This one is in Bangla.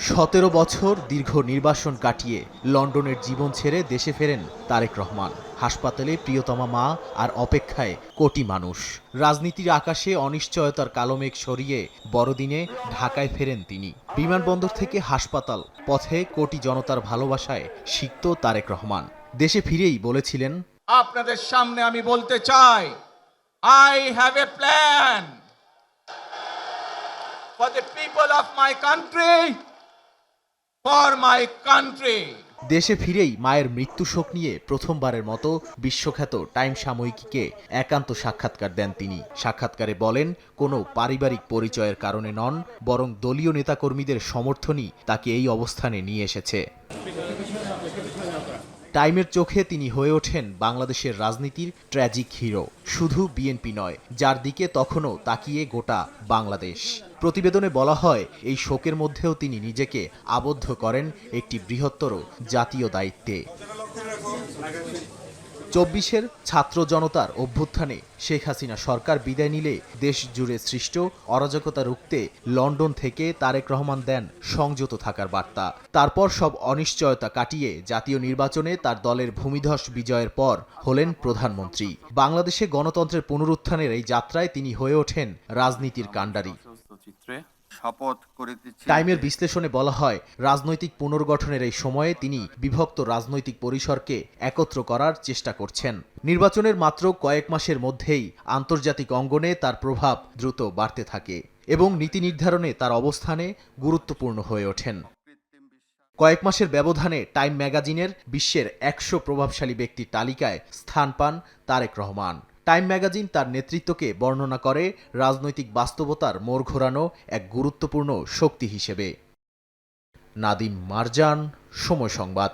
17 বছর দীর্ঘ নির্বাসন কাটিয়ে লন্ডনের জীবন ছেড়ে দেশে ফেরেন তারেক রহমান। হাসপাতালে প্রিয়তমা মা আর অপেক্ষায় কোটি মানুষ। রাজনীতির আকাশে অনিশ্চয়তার কালোমেঘ সরিয়ে বড়দিনে ঢাকায় ফেরেন তিনি। বিমানবন্দর থেকে হাসপাতাল পথে কোটি জনতার ভালোবাসায় সিক্ত তারেক রহমান। দেশে ফিরেই বলেছিলেন, আপনাদের সামনে আমি বলতে চাই, I have a plan for the people of my country, for my country. দেশে ফিরেই মায়ের মৃত্যু শোক নিয়ে প্রথমবারের মতো বিশ্বখ্যাত টাইম সাময়িকীকে একান্ত সাক্ষাৎকার দেন তিনি। সাক্ষাৎকারে বলেন, কোনো পারিবারিক পরিচয়ের কারণে নন, বরং দলীয় নেতাকর্মীদের সমর্থনই তাকে এই অবস্থানে নিয়ে এসেছে। টাইমের চোখে তিনি হয়ে ওঠেন বাংলাদেশের রাজনীতির ট্র্যাজিক হিরো। শুধু বিএনপি নয়, যার দিকে তখনও তাকিয়ে গোটা বাংলাদেশ। প্রতিবেদনে বলা হয়, এই শোকের মধ্যেও তিনি নিজেকে আবদ্ধ করেন একটি বৃহত্তর জাতীয় দায়িত্বে। 24-এর ছাত্র জনতার অভ্যুত্থানে শেখ হাসিনা সরকার বিদায় নিলে দেশ জুড়ে সৃষ্ট অরাজকতা রুখতে লন্ডন থেকে তারেক রহমান দেন সংযত থাকার বার্তা। তারপর সব অনিশ্চয়তা কাটিয়ে জাতীয় নির্বাচনে তার দলের ভূমিধস বিজয়ের পর হলেন প্রধানমন্ত্রী। বাংলাদেশে গণতন্ত্রের পুনরুত্থানের এই যাত্রায় তিনি হয়ে ওঠেন রাজনীতির কাণ্ডারি। টাইমের বিশ্লেষণে বলা হয়, রাজনৈতিক পুনর্গঠনের এই সময়ে তিনি বিভক্ত রাজনৈতিক পরিসরকে একত্র করার চেষ্টা করছেন। নির্বাচনের মাত্র কয়েক মাসের মধ্যেই আন্তর্জাতিক অঙ্গনে তার প্রভাব দ্রুত বাড়তে থাকে এবং নীতি নির্ধারণে তার অবস্থানে গুরুত্বপূর্ণ হয়ে ওঠেন। কয়েক মাসের ব্যবধানে টাইম ম্যাগাজিনের বিশ্বের 100 প্রভাবশালী ব্যক্তির তালিকায় স্থান পান তারেক রহমান। টাইম ম্যাগাজিন তার নেতৃত্বকে বর্ণনা করে রাজনৈতিক বাস্তবতার মোড় ঘোরানো এক গুরুত্বপূর্ণ শক্তি হিসেবে। নাদিম মারজান, সময় সংবাদ।